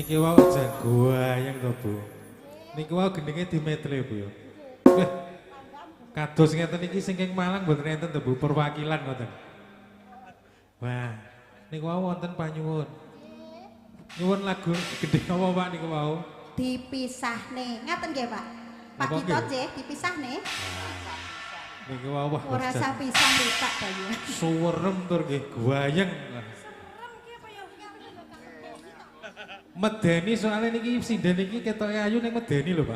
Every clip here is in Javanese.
Niki wau jagoan to, Bu. Niki wau gendenge dimetle, Bu ya. Wah. Kados ngeten iki sing ing Malang mboten enten to, Bu, perwakilan ngoten. Wah, niku wau wonten panyuwun. Nyuwun lagu gedhe apa Pak niku wau? Dipisahne. Ngaten nggih, Pak. Pak Dito nggih dipisahne. Niku wau wah. Ora usah pisah Pak Bayu. Suwerem tur nggih guayeng. Medeni soalnya niki sinden niki ketoke ayu ning medeni lho, Pak.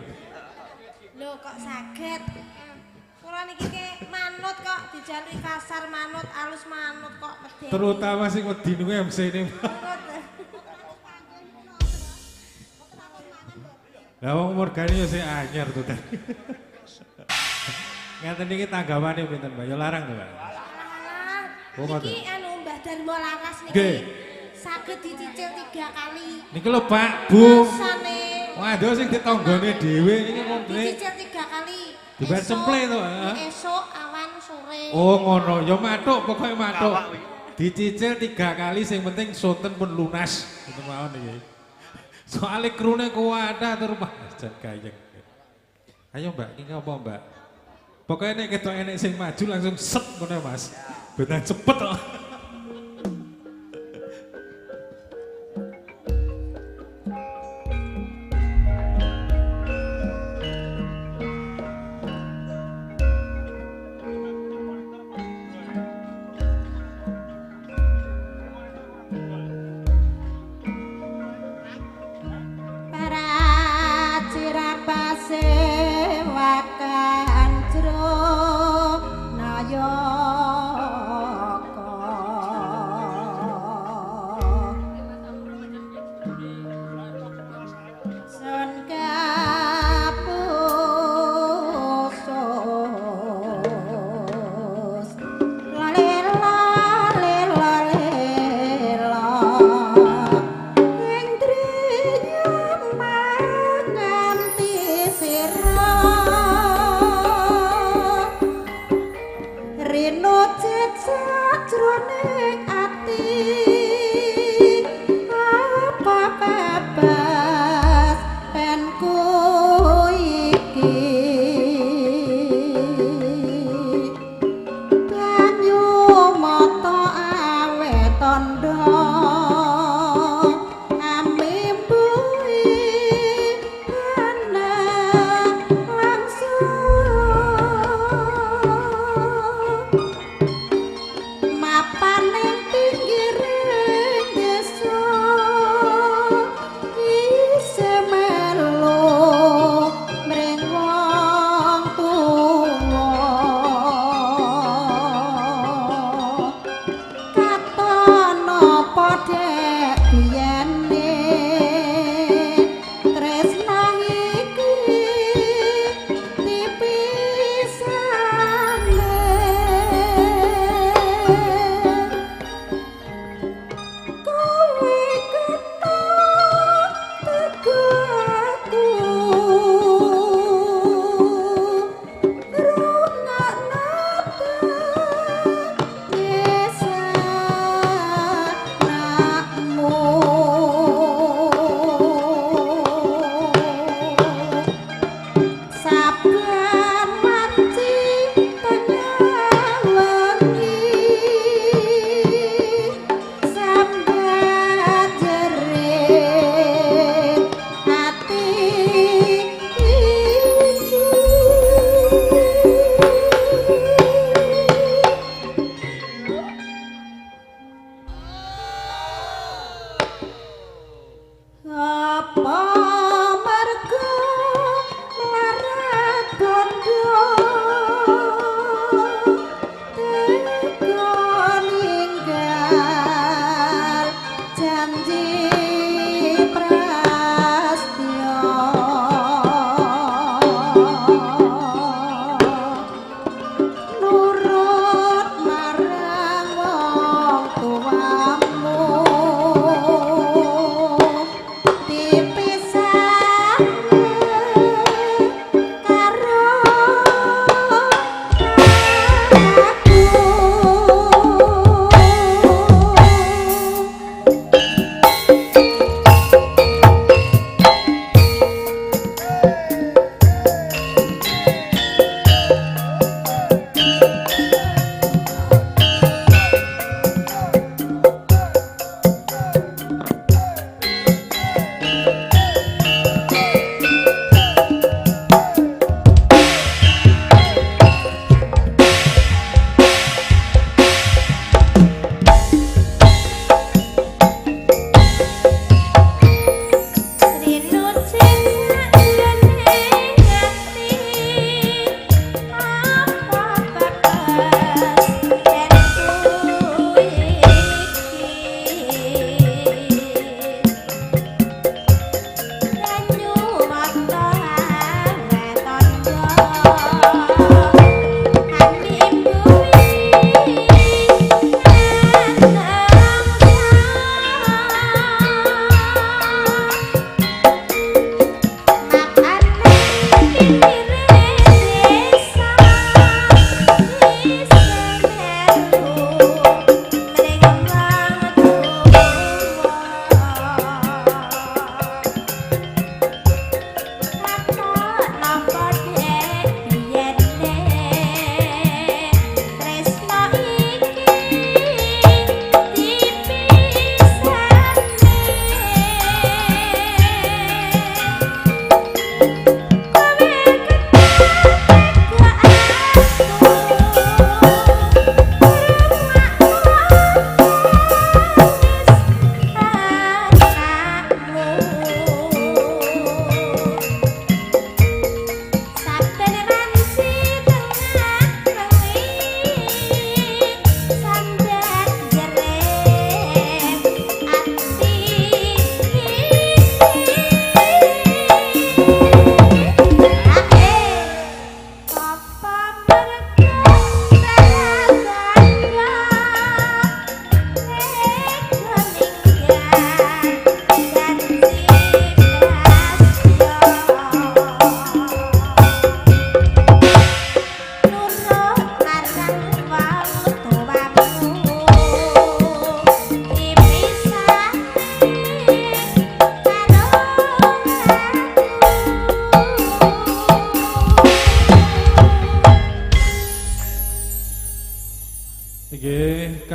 Lho kok saged? Kula niki ke manut kok dijalui kasar manut, alus manut kok medeni. Terutama sing wedi niku MC ini. Lah wong Morgani yo sing anyar to tadi. Ngaten niki tanggawane pinten, Mbak? Ya larang to, Pak. Oh, Niki anu Mbah Darmo Laras niki. Nggih. Saged dicicil 3 kali. Niki lho, Pak, Bu. Rasane Waduh sing ditonggone dhewe niki komplek. dicicil 3 kali. Dibayar semple to, heeh. Esuk, awan, sore. Oh, ngono. Ya matuk, pokoke matuk. Dicicil 3 kali sing penting sonten pun lunas. Ngoten mawon iki. Soale krune kuwatah tur jan gayeng. Ayo, Mbak, iki apa, Mbak? Pokoknya nek ketok enek sing maju langsung set ngono, Mas. Benar cepet kok.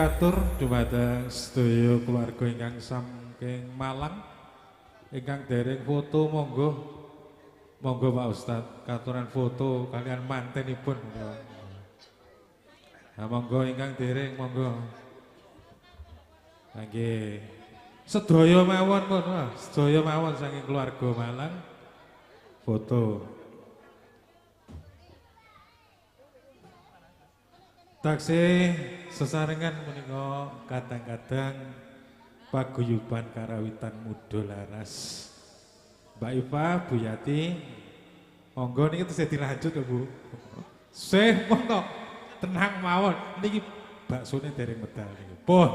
katur dumateng sedaya keluarga ingkang saking Malang ingkang dereng foto monggo Pak Ustad katuran foto kalian mantenipun. Nah, monggo ingkang dereng monggo. Nggih. Sedaya mawon pun, sedaya mawon saking keluarga Malang foto. Taksih sesarengan menika kadang-kadang paguyuban karawitan muda laras. Mbak Iva, Bu Yati, monggo niki terus dilanjut ya Bu. Sih monggo tenang mawon. Niki baksone dereng medal niki. Pun.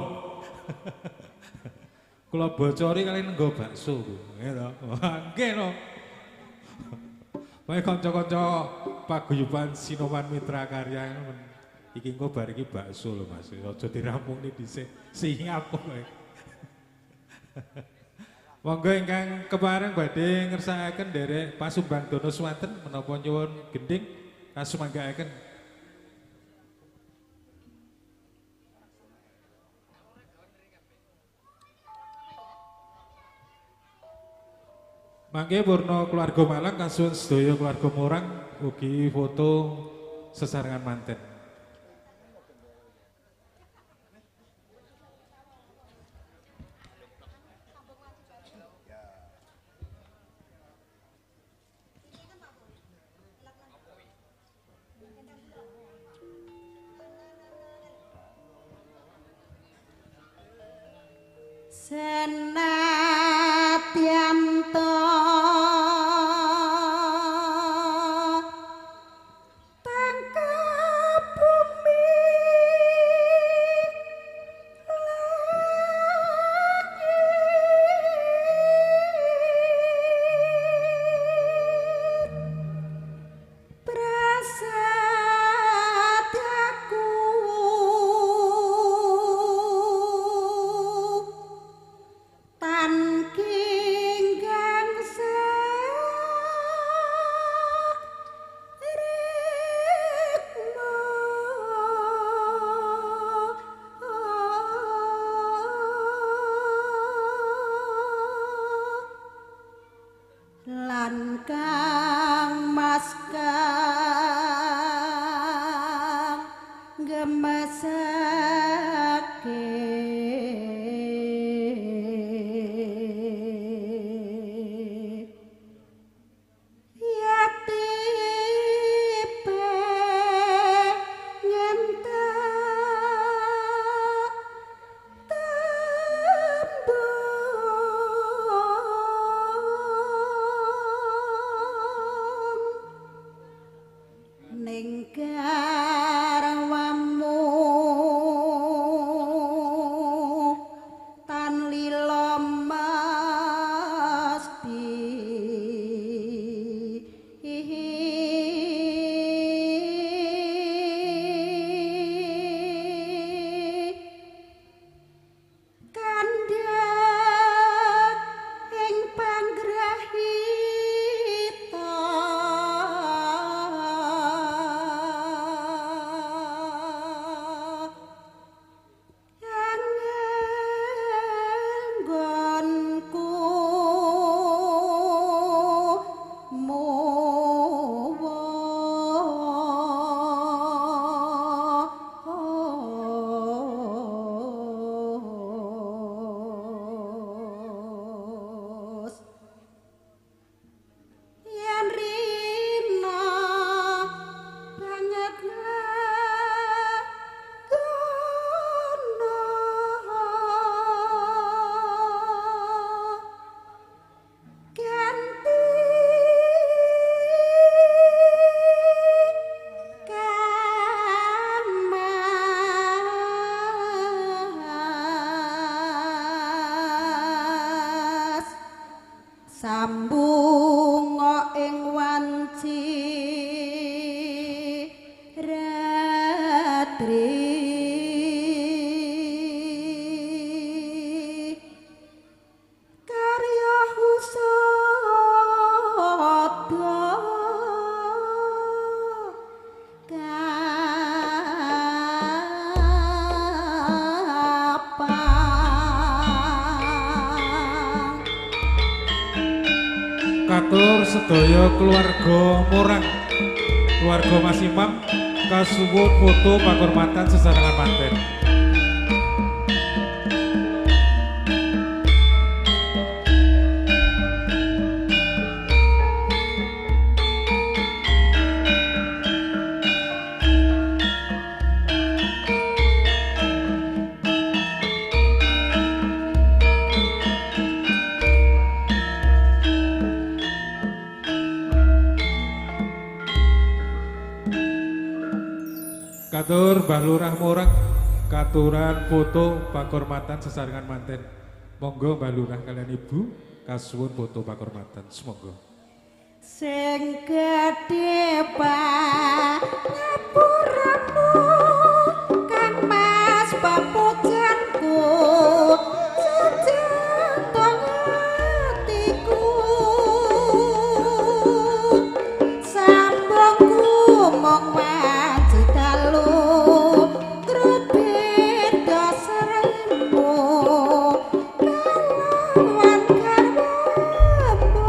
Kula bocori kalian nggo bakso Bu. Nggih to. Nggih to. Bae kanca-kanca paguyuban Sinoman Mitra Karya iki engko bar iki bakso lho Mas. Aja dirampungne dhisik. Siap kowe. Monggo ingkang kepareng badhe ngersakaken nderek pasumbang dono swanten menapa nyuwun gending kasumanggaaken. Mangke purna keluarga Malang kasuwun sedaya keluarga Morang ugi foto sesarengan manten. Senadyan to tangkap bumi langit prasadyaku tan kinggang sarikma lan kang mas kang gemesake yati pengen tembung ning garwamu tan lila mesti kandhak ing panggrahita anggonku mowos yen rina banget ganti Mas sambung ing wanci ratri karya husada kang katur sedaya keluarga Morang, keluarga Mas Imam kasuwun foto penghormatan sesarengan manten. Katur Mbah Lurah Morang katuran foto penghormatan sesarengan manten. Monggo Mbah Lurah kalian Ibu kasuwun foto penghormatan. Semoga sing gedhe pangapuramu Kang Mas papujanku sejatong atiku sambungku mong waji dalu grobet dasarmu kalawan karepmu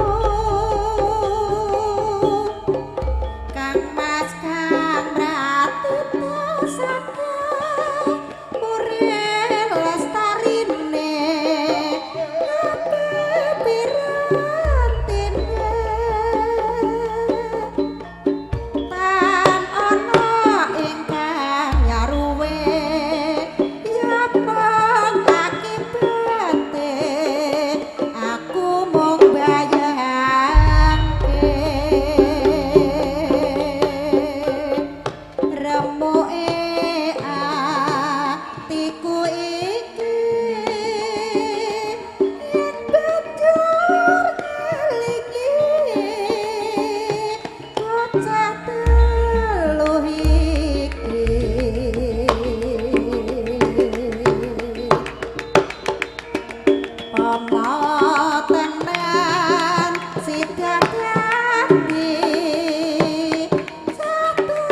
Kang Mas Kang Ratu Pusaka Puril Lestarine Pirantine Tan ana ingkang nyaruwe yapang akibate aku mung bayangke remuke atiku iki yen banjur kelingi bocah telu iki pamatenan sidah dadi satu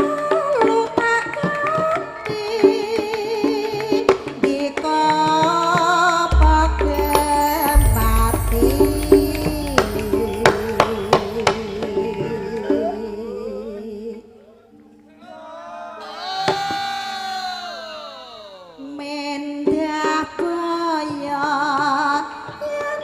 lutak kanthi dika pagem mati mendah boyo yen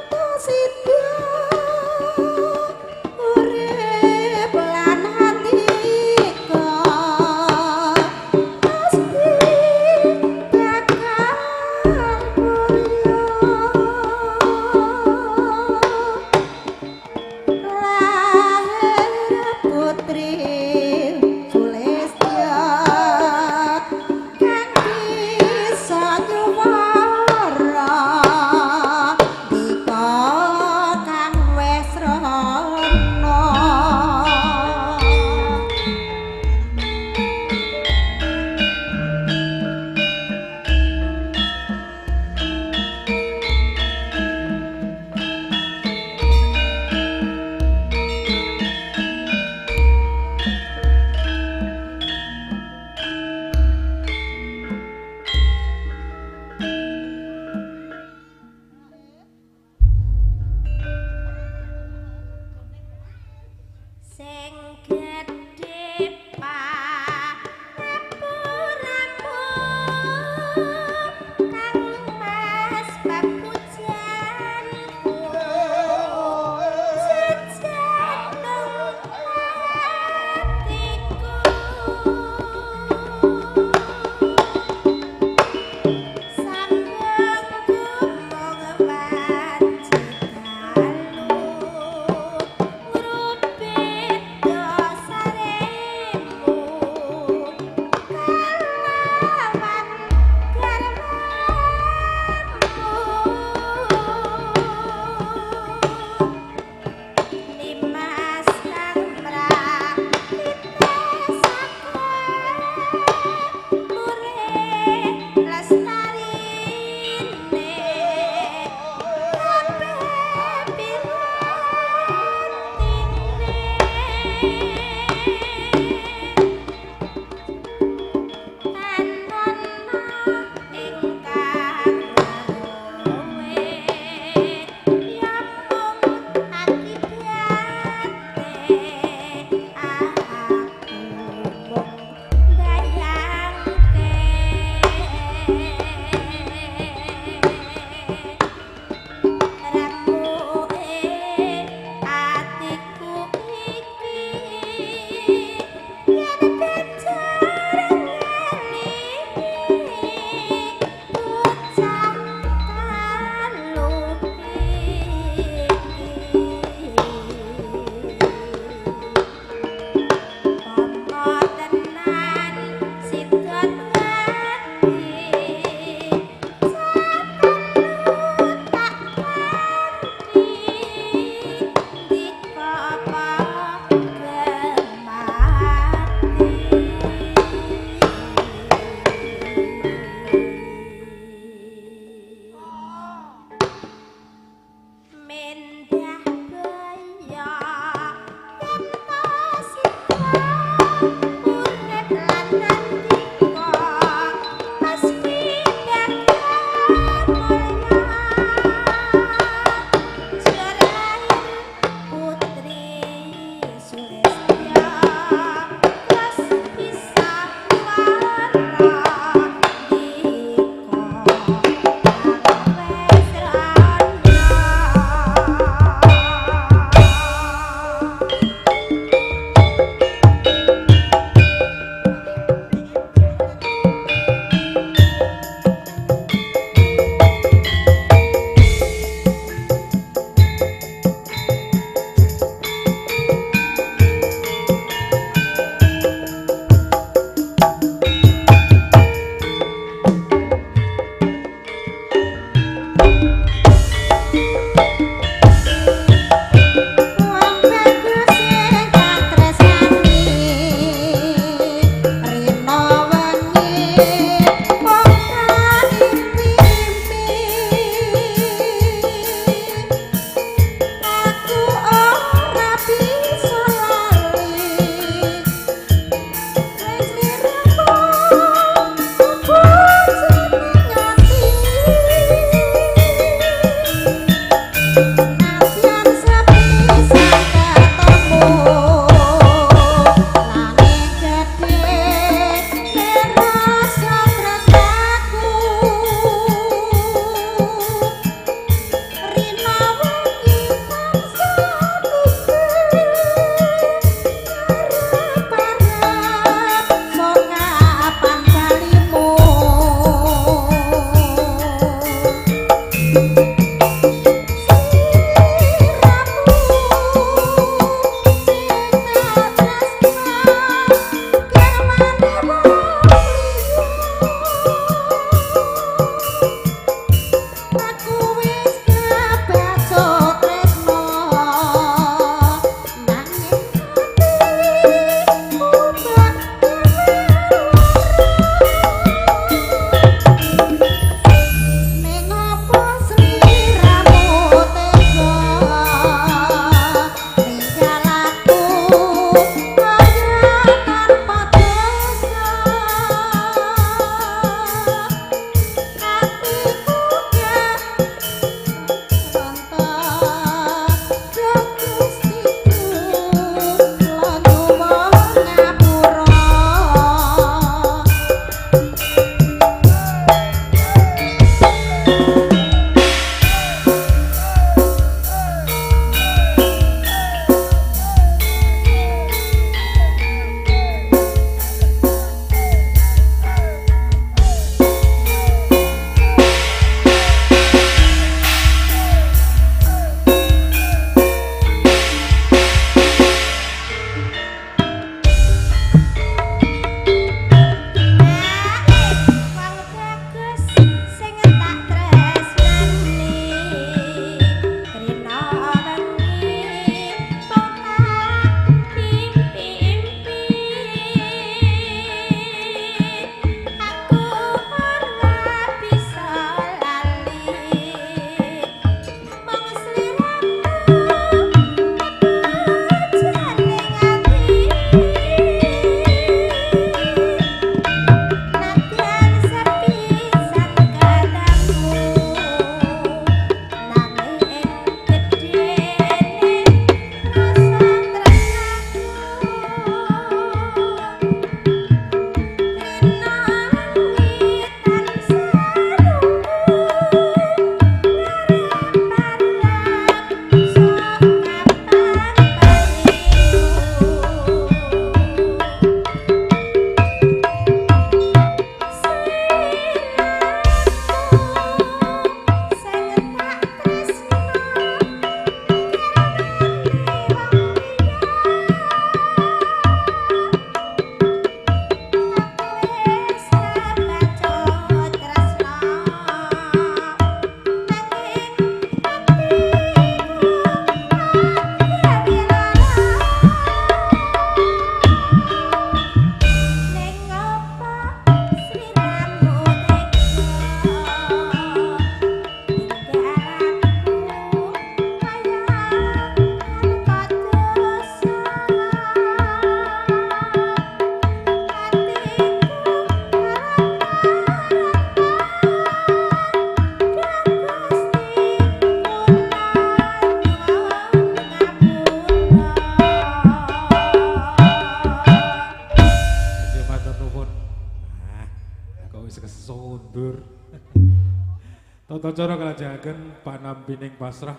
Tata cara kalajengaken panampining pasrah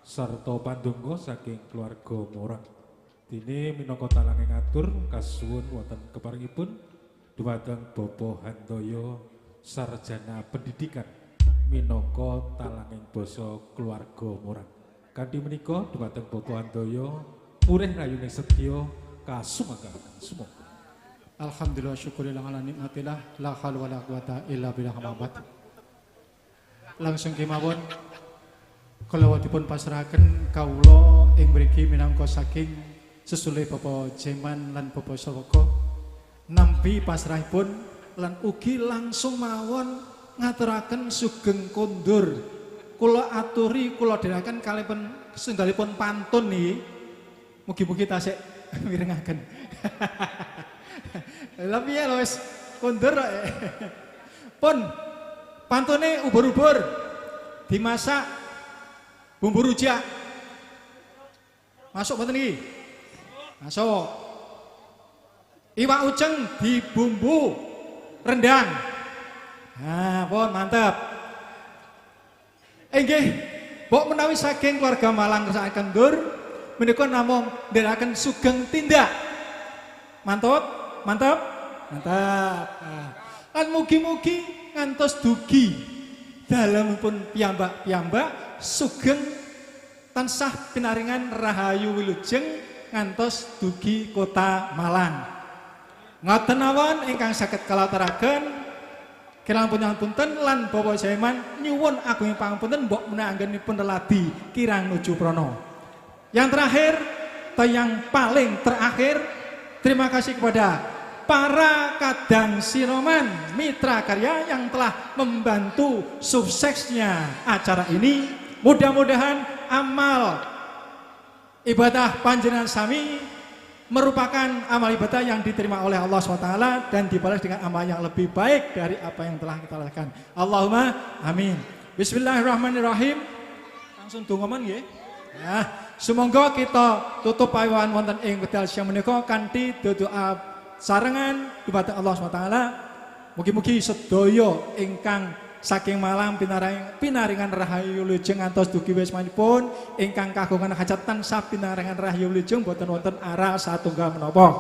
sarta pandonga saking keluarga Morang. Dene minangka talange ngatur kasuwun wonten keparingipun dumateng Bapak Handoyo sarjana pendidikan minangka talanging basa keluarga Morang. Kanthi menika dumateng Bapak Handoyo murih rayuning sedya kasumangkahaken sumangga. Alhamdulillah syukurillah ala nikmatillah la haula wala quwata illa billah Muhammad. Langsung kemawon kalawatipun pasrahaken kawula ing mriki minangka saking sesule Bapak Jeman lan Bapak Sawaka nampi pasrahipun lan ugi langsung mawon ngaturaken sugeng kondur. Kula aturi kula dherekaken kalipun sendalipun pantun niki mugi-mugi tasik mirengaken. Lah piye lho wis kondur kok. Pun pantune ubur-ubur dimasak bumbu rujak. Masuk mboten iki? Masuk. Iwak uceng di bumbu rendang. Nah, pun mantap. Inggih, mbok menawi saking keluarga Malang kersakaken ndur menika namung ndherekaken sugeng tindak. Mantap, mantap, mantap. Nah, lan mugi-mugi ngantos dugi dalemipun piyambak-piyambak sugeng tansah pinaringan rahayu wilujeng ngantos dugi kota Malang. Ngoten mawon ingkang saged kalataraken kirang punten lan Bapak Jaiman nyuwun agunging pangapunten mbok menanggenipun leladi kirang nuju prana. Yang terakhir atau yang paling terakhir, terima kasih kepada para kadang siroman mitra karya yang telah membantu suksesnya acara ini. Mudah-mudahan amal ibadah panjenengan sami merupakan amal ibadah yang diterima oleh Allah SWT dan dibalas dengan amal yang lebih baik dari apa yang telah kita lakukan. Allahumma amin. Bismillahirrahmanirrahim. Langsung tunggoman nggih. Nah, semoga kita tutup pawan wonten ing wekdal siang menika kanthi doa sarengan dumateng Allah SWT. Mugi-mugi sedaya ingkang saking Malang pinaringan rahayu wilujeng ngantos dugi wismanipun ingkang kagungan hajat tansah pinaringan rahayu wilujeng boten wonten ara satunggal menapa.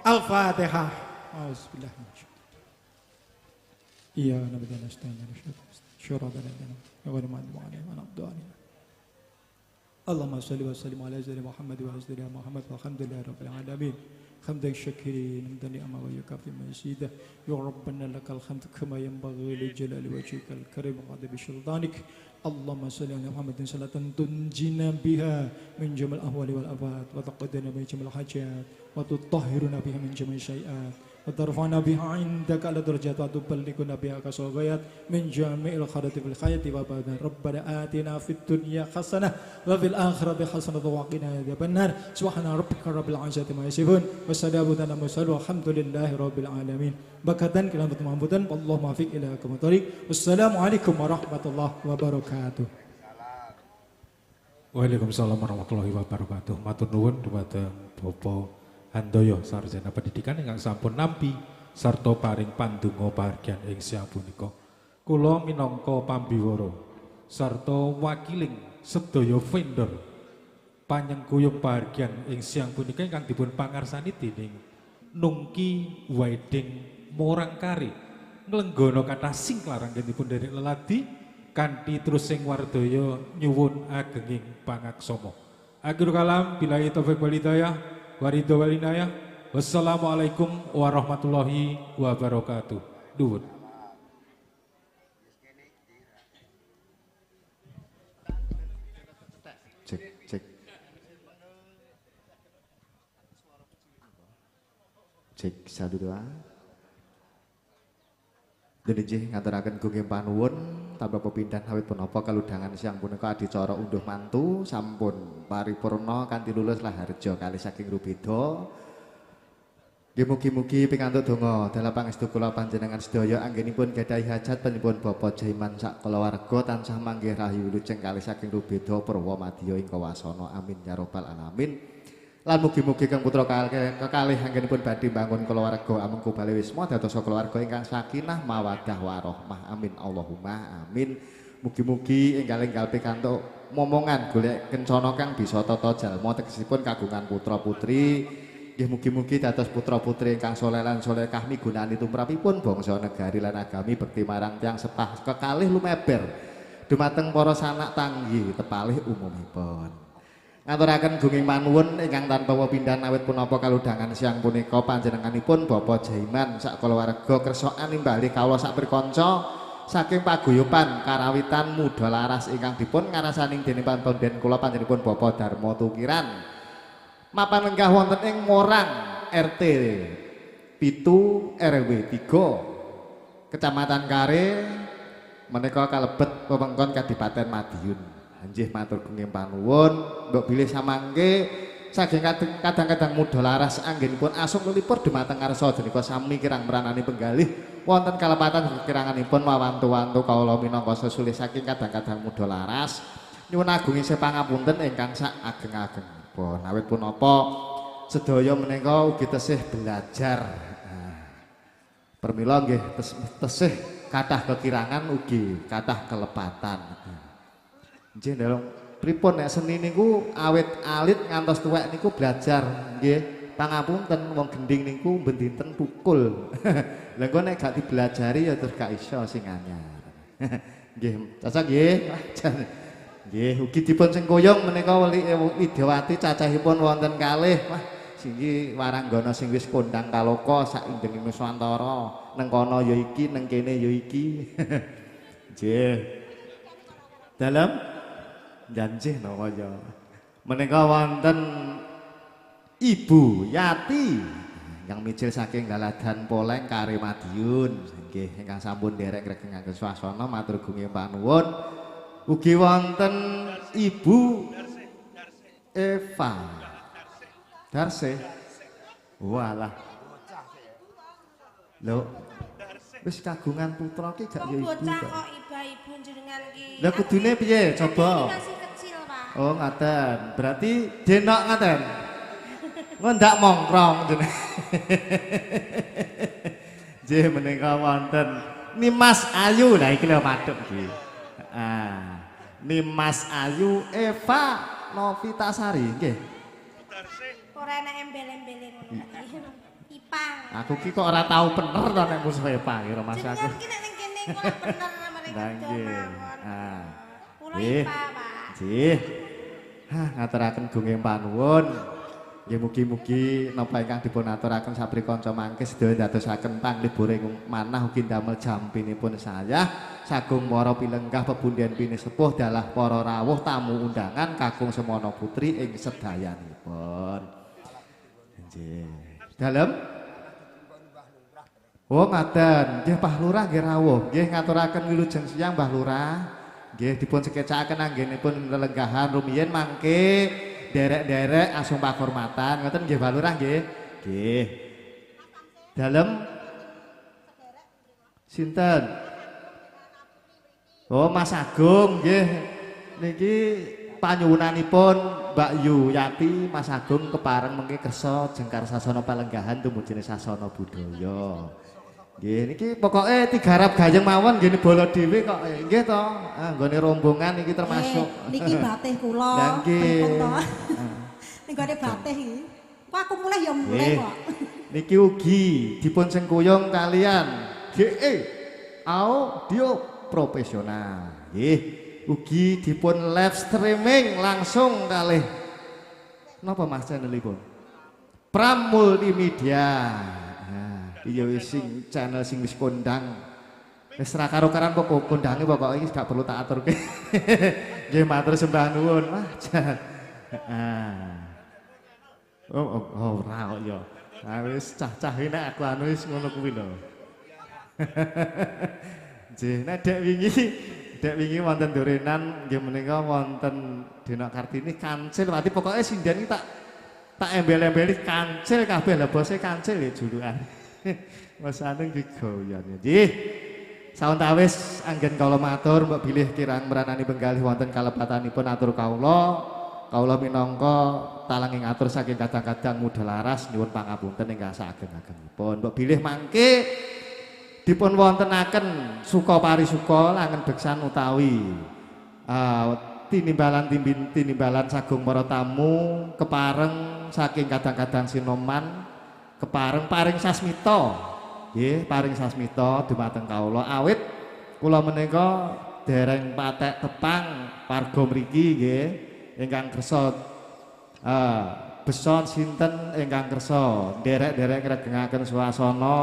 Al-Fatihah. Auzubillah. Iya nabi dan astagfirullah. Syura dan Allahumma shalli wa sallim ala sayyidina Muhammad wa ala Muhammad walhamdulillahi rabbil alamin. حمدا شاكرين حمدا لأما ويكافي مزيدا يا ربنا لك الحمد كما ينبغي لجلال وجهك الكريم وعظيم سلطانك اللهم صل على محمد صلاة تنجينا بها من جميع الأهوال والآفات وتقدنا من جميع الحاجات وتطهرنا بها من جميع الشيئات وترفعنا بها عندك على درجات وتبلغنا بها أقصى الغايات من جميع الخيرات في الحياة وبعد ربنا آتنا في الدنيا حسنة وفي الآخرة حسنة وقنا عذاب النار سبحان ربك رب العزة عما يصفون والسلام على المرسلين والحمد لله رب العالمين. Bakatan kilam bertemamputan Allah maafiq ila akamutariq. Wassalamualaikum warahmatullahi wabarakatuh. Waalaikumsalam warahmatullahi wabarakatuh. Matur nuwun dumateng Bapak Handoyo sarjana pendidikan ingkang sampun nampi sarta paring pandonga pahargyan ing siang punika. Kula minangka pambiwara sarta wakiling sedaya vendor panyengguyung pahargyan ing siang punika ingkang dipun pangarsani dening Nungki Wedding Morang Kari nglenggono kathah sing klarang dipun derek leladi kanthi terus sing wardaya nyuwun agenging pangaksama. Akhirul kalam billahi taufiq wal hidayah wa ridho wal inayah. Wassalamualaikum warahmatullahi wabarakatuh. Nuwun. Cek cek. Cek 1 2. Denijih ngaturaken gunging panuwun tanpa pepindhan awit punapa kaludhangan siang punika adicara unduh mantu sampun paripurna kanthi lulus laharja kalih saking rubeda. Nggih mugi-mugi pikantuk donga dalam pangestu kula panjenengan sedaya anggenipun gadahi hajat panjenengan Bapak Jaiman sak kulawarga tansah manggih rahayu wilujeng kalih saking rubeda purwa madya ing kawasana. Amin ya rabbal alamin. Lan mugi-mugi kang putra kekalih anggenipun badhe mbangun kulawarga amengku bali wisma dados kulawarga ingkang sakinah mawaddah warahmah. Amin Allahumma amin. Mugi-mugi enggal-enggal pikantuk momongan golek kencana kang bisa tata jalma tegesipun kagungan putra putri. Nggih mugi-mugi dados putra putri ingkang saleh lan salehah migunani tumrapipun bangsa negari lan agami bekti marang tiyang sepah kekalih lumeber dumateng para sanak tanggi tepalih umumipun. Ngaturaken gunging manuwun ingkang tanpa pepindhan awit punapa kaludhangan siang punika panjenenganipun Bapak Jaiman sak kulawarga kersa nimbali kawula sak prikanca saking paguyuban karawitan muda laras ingkang dipun ngarasaning dening pantonden kula panjenenganipun Bapak Darmo Tukiran. Mapan lenggah wonten ing Morang RT 7 RW 3 Kecamatan Kare menika kalebet wewengkon Kadipaten Madiun. Nggih matur gunging panuwun mbok bilih samangke saking kadang-kadang muda laras anggenipun asung lelipur dumateng ngarsa denika sami kirang meranani penggalih wonten kalepatan kekiranganipun mawantu-wantu kawula minangka sesulih saking kadang-kadang muda laras nyuwun agung isih pangapunten ingkang sak ageng-ageng. Awit punapa sedaya menika ugi tesih belajar. Permila nggih tesih kathah kekirangan ugi kathah kelepatan. Nggih dalem pripun nek seni niku awit alit ngantos tuwek niku belajar nggih. Pangapunten wong gending niku ben dinten tukul. Lah engko nek gak dibelajari ya terus gak iso sing anyar. Nggih, cocok nggih. Nggih, ugi dipun sengkuyung menika Widyawati cacahipun wonten kalih. Wah, singgi waranggana sing wis kondang kaloka sak indeng Nuswantara. Neng kono ya iki, neng kene ya iki. Nggih. Dalem janjih napa ya. Menika wonten Ibu Yati yang micil saking Galadan Poleng Kare Madiun. Nggih, ingkang sampun derek ngregeng ngangge swasana matur gunging panuwun. Ugi wonten Ibu Eva Darse. Walah. Lho, wis kagungan putra ki gak ya ibu bocah kok ibu jenengan ki. Lah kudune piye coba? Masih kecil, Pak. Oh, ngaten. Berarti denok ngaten. Ngendak mongkrong jeneng. Nggih menika wonten Nimas Ayu. Lah iki lho madhep iki. Nimas Ayu Eva Novitasari nggih. Ora enak embel-embele ngono iki. Ipang. Aku ki kok ora tau bener to nek musuh Eva kira Mas aku. Jenengan ki nek ning kene kok bener namane gitu mawon. Kula Nggih. Ipa, Pak. Nggih. Ngaturaken gunging panuwun. Nggih mugi-mugi napa ingkang dipun aturaken sapri kanca mangke sedaya dadosaken pangliburing manah ugi damel jampinipun saya sagung para pilenggah pepundhen pinisepuh dalah para rawuh tamu undangan kakung semono putri ing sedayanipun. Nggih. Dalem? Oh ngaten, nggih Pak Lurah nggih rawuh. Nggih ngaturaken wilujeng siang Mbah Lurah. Nggih dipun sekecakaken anggenipun lelenggahan rumiyin mangke derek-derek asung pakurmatan ngoten nggih Mbah Lurah nggih. Nggih. Dalem sinten? Oh Mas Agung nggih. Niki panyuwunanipun Mbak Yu Yati Mas Agung kepareng mengke kersa jengkar sasana palenggahan tumujine sasana budaya. Nggih niki pokoke tigarap gayeng mawon nggih bola dhewe kok nggih to. Nggone rombongan iki termasuk. Niki batih kula. Lah nggih. Ning gone batih iki. Kok aku mulai ya mulai kok. Niki ugi dipun sengkuyung kalian GE Audio Profesional. Nggih, ugi dipun live streaming langsung kalih napa Mas channelipun? Pram Multimedia. Iya wis sing channel sing wis kondang. Wis ra karo-karan pokok kondange pokoke iki gak perlu tak aturke. Nggih matur sembah nuwun. Wah. Oh ora kok ya. Wis cah-cah nek aku anu wis ngono kuwi lho. Nggih, nek dek wingi wonten dorenan nggih menika wonten Dina Kartini kancil mati pokoke sinden iki tak embel-embeli kancil kabeh lha bose kancil ya julukan. Mas Anung digoyan. Nggih. Sawetawis anggen kawula matur mbok bilih kirang meranani penggalih wonten kalepatanipun atur kawula. Kawula minangka talanging atur saking kadang-kadang muda laras nyuwun pangapunten ingkang sageng-agengipun. Mbok bilih mangke dipun wontenaken suka parisuka langen beksan utawi tinimbalan sagung para tamu kepareng saking kadang-kadang Sinoman kepareng paring sasmita nggih paring sasmita dumateng kawula awit kula menika dereng patek tepang warga mriki nggih ingkang kersa beson sinten ingkang kersa nderek-nderek ngregengaken swasana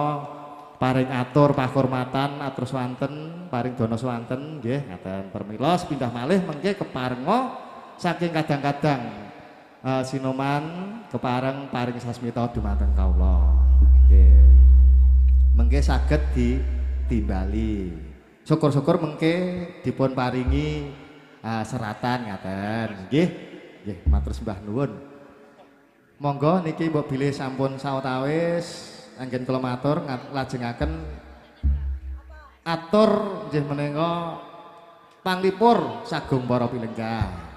paring atur pahormatan atur swanten paring dana swanten nggih ngaten permila pindah malih mengke keparenga saking kadang-kadang Sinoman kepareng paring sasmita dumateng kawula nggih mengke saged ditimbali syukur-syukur mengke dipun paringi seratan ngaten nggih nggih matur sembah nuwun monggo niki mbok bilih sampun sawetawis anggen kula matur lajengaken atur nggih menika panglipur sagung para pilenggah.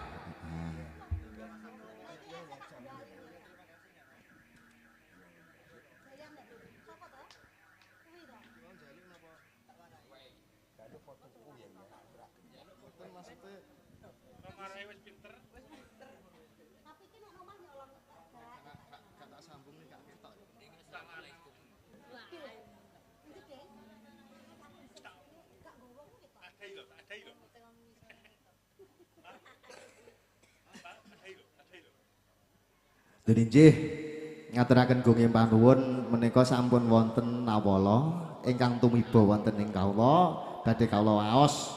Dene nggih ngaturaken gunging panuwun menika sampun wonten nawala ingkang tumiba wonten ing kawula badhe kawula waos.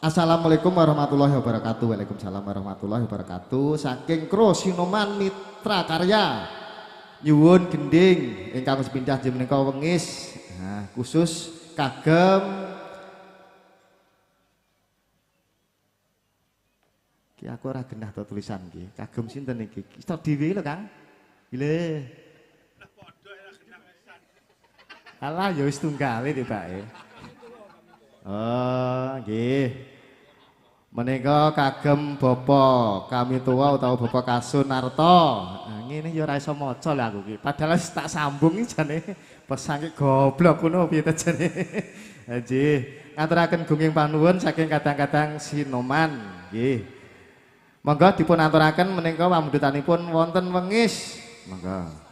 Assalamualaikum warahmatullahi wabarakatuh. Waalaikumsalam warahmatullahi wabarakatuh. Saking Kro Sinoman Mitra Karya nyuwun gending ingkang sepindah jam menika wengis khusus kagem ki aku ora genah to tulisan iki. Kagem sinten iki? Kita dhewe lho, Kang. Lho. Alah ya wis tunggale tibake. Oh, nggih. Menika kagem Bapak kami tua utawa Bapak Kasunarto. Ngene ya ora iso maca lho aku iki. Padahal wis tak sambung iki jane pesangke goblok ngono piye ta jane. Nggih, ngaturaken gunging panuwun saking kadang-kadang Sinoman, nggih. Monggo dipun aturaken menika pamundhutanipun wonten wengis. Monggo.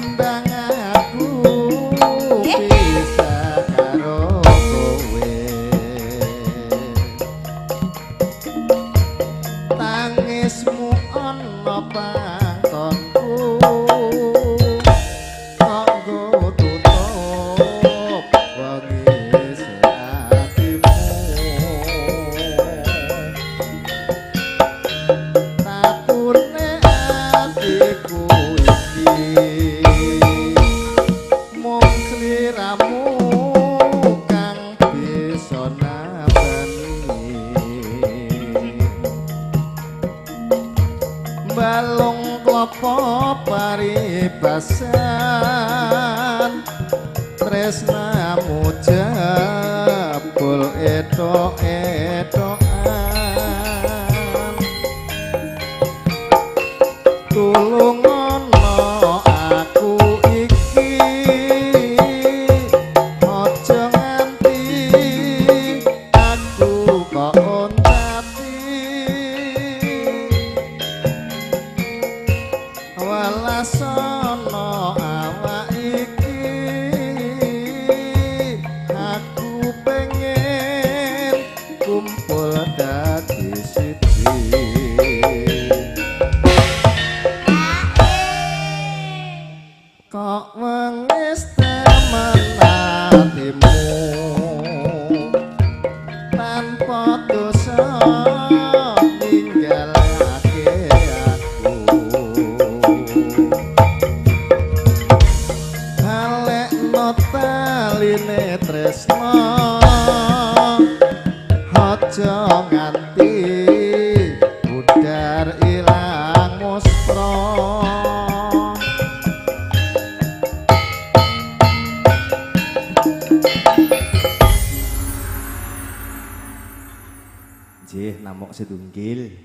undang aku bisa karo kowe tangismu ana pangkonku kok nggo tutup wengi atimu taturne atiku iki mung sliramu kang bisa nabani balung klopo paribasan tresnamu jebul etok-etokan tulung ana aku iki aja nganti aku kok ontati walasana awak iki aku pengen kumpul dadi siji kok wengis temen atimu tanpa dosa ninggalake aku halekno taline tresno aja nganti budar ilang muspra Jih namok sedunggil